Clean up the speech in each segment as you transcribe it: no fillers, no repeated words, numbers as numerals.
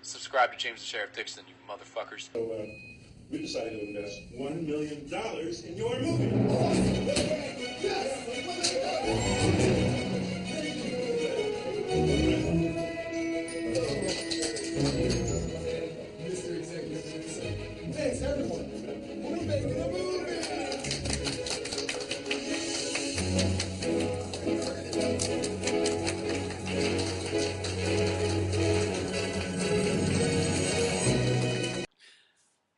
subscribe to James the Sheriff Dixon, you motherfuckers. So, we decided to invest $1 million in your movie. Mr. Executive, thanks everyone. We're making a movie.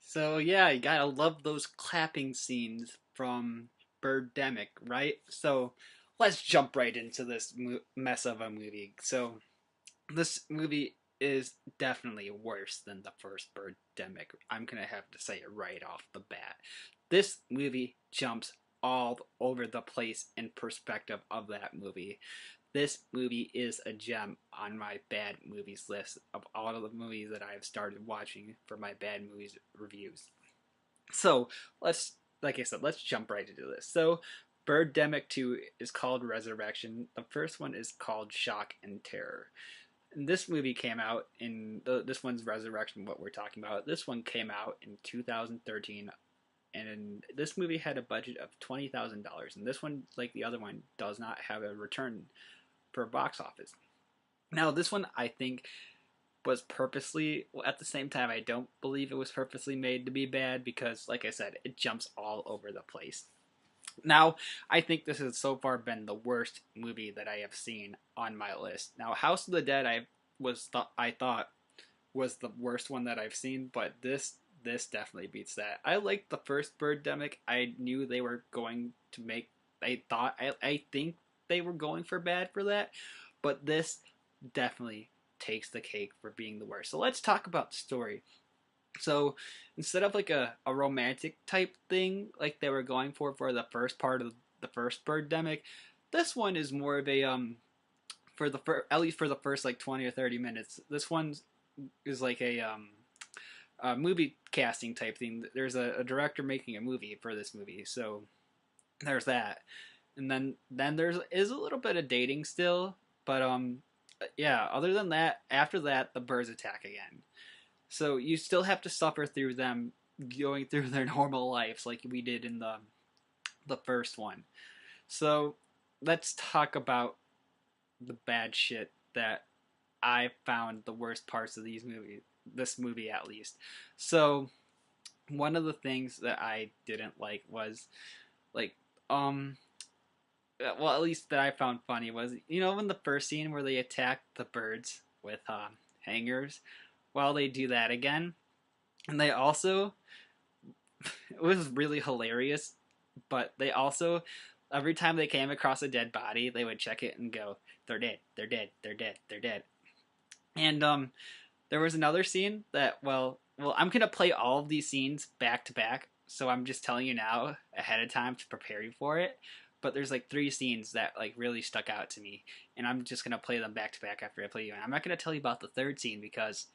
So yeah, you gotta love those clapping scenes from Birddemic, right? So let's jump right into this mess of a movie. So this movie is definitely worse than the first Birddemic. I'm gonna have to say it right off the bat. This movie jumps all over the place in perspective of that movie. This movie is a gem on my bad movies list of all of the movies that I've started watching for my bad movies reviews. So like I said, let's jump right into this. So Birddemic 2 is called Resurrection. The first one is called Shock and Terror. And this movie came out this one's Resurrection, what we're talking about. This one came out in 2013. And this movie had a budget of $20,000. And this one, like the other one, does not have a return for box office. Now, this one, I think, was purposely, at the same time, I don't believe it was purposely made to be bad because, like I said, it jumps all over the place. Now, I think this has so far been the worst movie that I have seen on my list. Now, House of the Dead, I thought was the worst one that I've seen, but this definitely beats that. I liked the first Birddemic. I knew they were going to make. I think they were going for bad for that, but this definitely takes the cake for being the worst. So let's talk about the story. So instead of like a romantic type thing like they were going for the first part of the first Birddemic, this one is more of a at least for the first like 20 or 30 minutes. This one is like a movie casting type thing. There's a director making a movie for this movie, so there's that. And then is a little bit of dating still, but yeah, other than that, after that, the birds attack again. So you still have to suffer through them going through their normal lives like we did in the first one. So let's talk about the bad shit that I found the worst parts of this movie at least. So one of the things that I didn't like was like well, at least that I found funny was, in the first scene where they attack the birds with hangers, well, they do that again. And they also, it was really hilarious, but they also, every time they came across a dead body, they would check it and go, they're dead, they're dead, they're dead, they're dead. And there was another scene that, well, I'm going to play all of these scenes back to back, so I'm just telling you now ahead of time to prepare you for it. But there's like 3 scenes that like really stuck out to me, and I'm just going to play them back to back after I play you. And I'm not going to tell you about the third scene because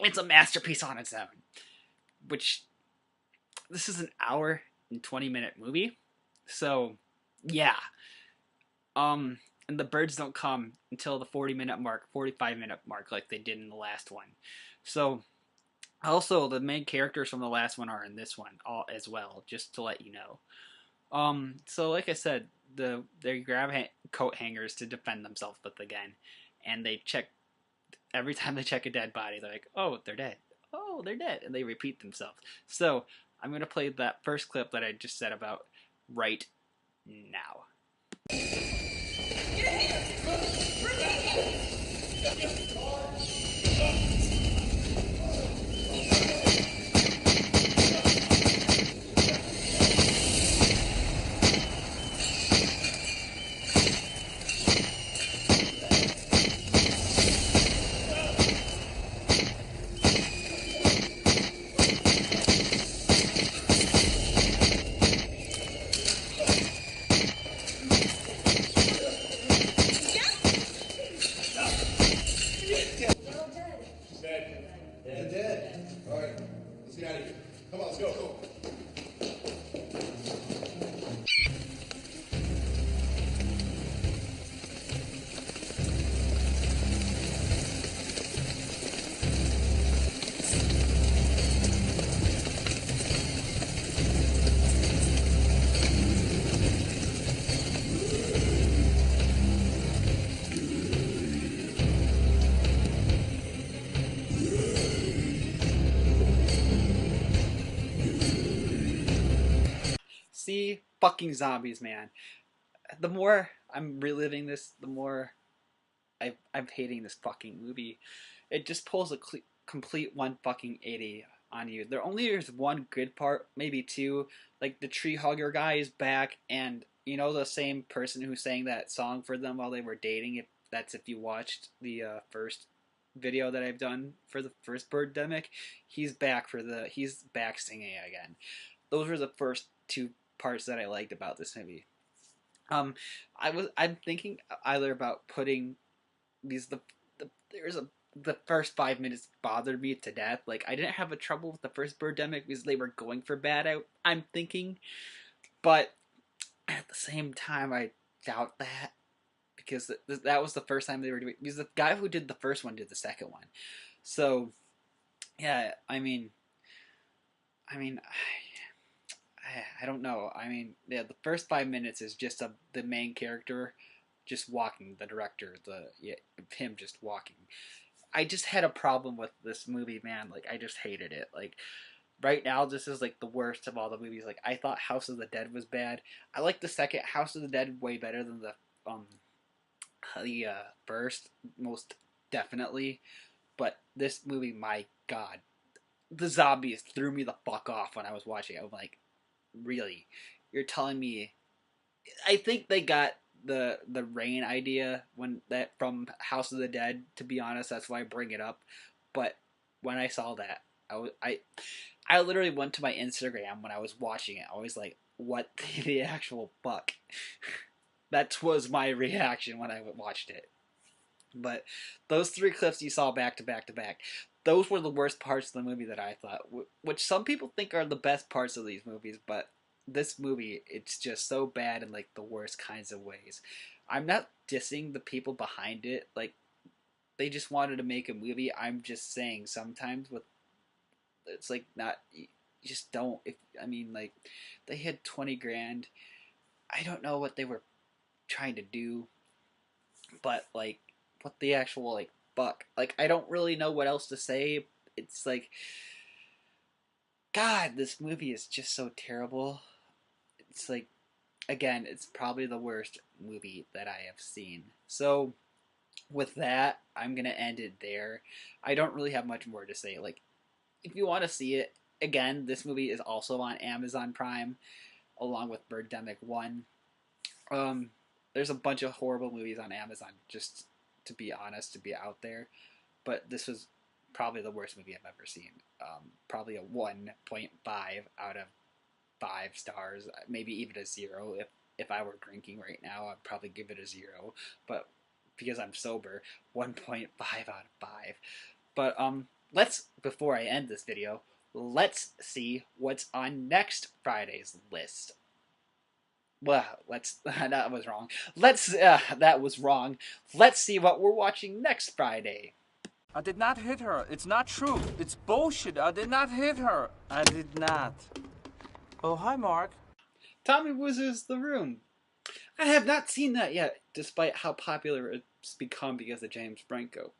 it's a masterpiece on its own. Which, this is an hour and 20-minute movie, so yeah. And the birds don't come until the 40-minute mark, 45-minute mark, like they did in the last one. So, also, the main characters from the last one are in this one as well, just to let you know. So like I said, they grab coat hangers to defend themselves with again, and they check, every time they check a dead body, they're like, oh, they're dead. Oh, they're dead. And they repeat themselves. So, I'm going to play that first clip that I just said about right now. They're dead. All right, let's get out of here. Come on, let's go. see fucking zombies, man. The more I'm reliving this, the more I'm hating this fucking movie. It just pulls a complete 180 on you. There only is one good part, maybe two. Like the tree hugger guy is back, and you know the same person who sang that song for them while they were dating. If you watched the first video that I've done for the first Birddemic, he's back singing again. Those were the first two parts that I liked about this movie. Um, I'm thinking either about putting these there's a the first 5 minutes bothered me to death. Like I didn't have a trouble with the first Birdemic because they were going for bad. I'm thinking, but at the same time, I doubt that because that was the first time they were doing. Because the guy who did the first one did the second one, so yeah. I don't know. I mean, yeah, the first 5 minutes is just the main character just walking, the director, him just walking. I just had a problem with this movie, man. Like, I just hated it. Like, right now, this is like the worst of all the movies. Like, I thought House of the Dead was bad. I like the second House of the Dead way better than the first, most definitely. But this movie, my God, the zombies threw me the fuck off when I was watching it. I'm like, really? You're telling me? I think they got the rain idea from House of the Dead. To be honest, that's why I bring it up. But when I saw that, I literally went to my Instagram when I was watching it. I was like, "What the actual fuck?" That was my reaction when I watched it. But those three clips you saw back to back to back, those were the worst parts of the movie that I thought, which some people think are the best parts of these movies, but this movie, it's just so bad in like the worst kinds of ways. I'm not dissing the people behind it, like they just wanted to make a movie. I'm just saying sometimes with it's like not you just don't if I mean like they had 20 grand. I don't know what they were trying to do, but like what the actual like fuck. Like I don't really know what else to say. It's like God, this movie is just so terrible. It's like again, it's probably the worst movie that I have seen. So with that, I'm gonna end it there. I don't really have much more to say. Like, if you want to see it, again, this movie is also on Amazon Prime, along with Birdemic 1. Um, there's a bunch of horrible movies on Amazon, just to be honest, to be out there. But this was probably the worst movie I've ever seen. Probably a 1.5 out of 5 stars, maybe even a 0. If I were drinking right now, I'd probably give it a 0. But because I'm sober, 1.5 out of 5. But let's before I end this video, let's see what's on next Friday's list. Well, that was wrong. That was wrong. Let's see what we're watching next Friday. I did not hit her. It's not true. It's bullshit. I did not hit her. I did not. Oh, hi, Mark. Tommy Wiseau's The Room. I have not seen that yet, despite how popular it's become because of James Franco.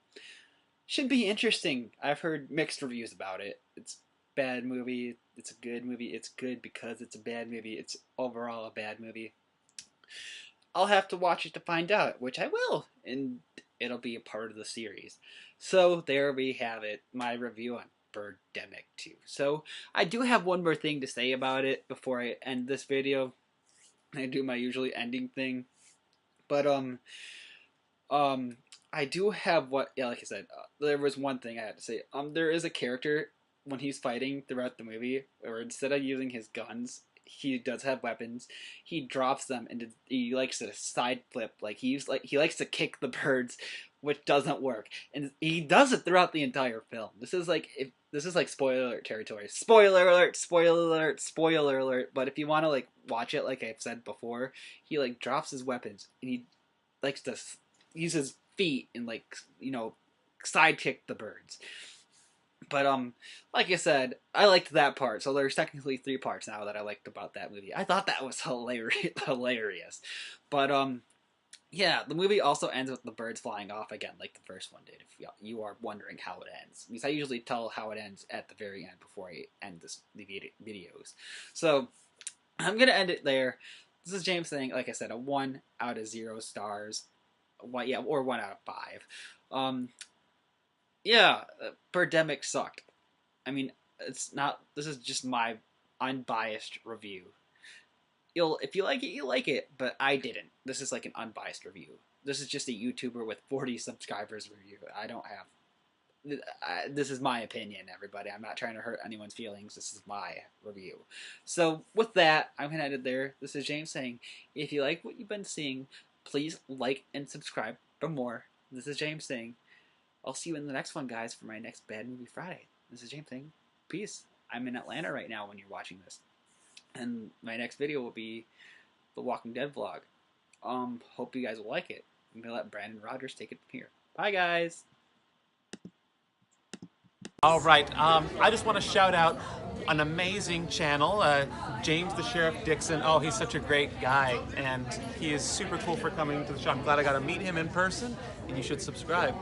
Should be interesting. I've heard mixed reviews about it. It's a bad movie. It's a good movie. It's good because it's a bad movie. It's overall a bad movie. I'll have to watch it to find out, which I will, and it'll be a part of the series. So there we have it, my review on Birdemic 2. So I do have one more thing to say about it before I end this video. I do my usually ending thing, but I do have like I said, there was one thing I had to say. There is a character when he's fighting throughout the movie, or instead of using his guns, he does have weapons. He drops them and he likes to side flip, like he likes to kick the birds, which doesn't work, and he does it throughout the entire film. This is like spoiler alert territory. Spoiler alert! Spoiler alert! Spoiler alert! But if you want to like watch it, like I've said before, he like drops his weapons and he likes to use his feet and like side kick the birds. But like I said, I liked that part. So there's technically 3 parts now that I liked about that movie. I thought that was hilarious. But yeah, the movie also ends with the birds flying off again, like the first one did. If you are wondering how it ends, because I usually tell how it ends at the very end before I end the videos. So I'm gonna end it there. This is James saying, like I said, a 1 out of 0 stars. Or 1 out of 5. Birdemic sucked. I mean, it's not. This is just my unbiased review. If you like it, you like it, but I didn't. This is like an unbiased review. This is just a YouTuber with 40 subscribers review. I don't have. This is my opinion, everybody. I'm not trying to hurt anyone's feelings. This is my review. So with that, I'm gonna end it there. This is James saying, if you like what you've been seeing, please like and subscribe for more. This is James saying, I'll see you in the next one, guys, for my next Bad Movie Friday. This is James saying, peace. I'm in Atlanta right now when you're watching this. And my next video will be the Walking Dead vlog. Hope you guys will like it. I'm going to let Brandon Rogers take it from here. Bye, guys. All right, I just want to shout out an amazing channel, James the Sheriff Dixon. Oh, he's such a great guy, and he is super cool for coming to the show. I'm glad I got to meet him in person, and you should subscribe.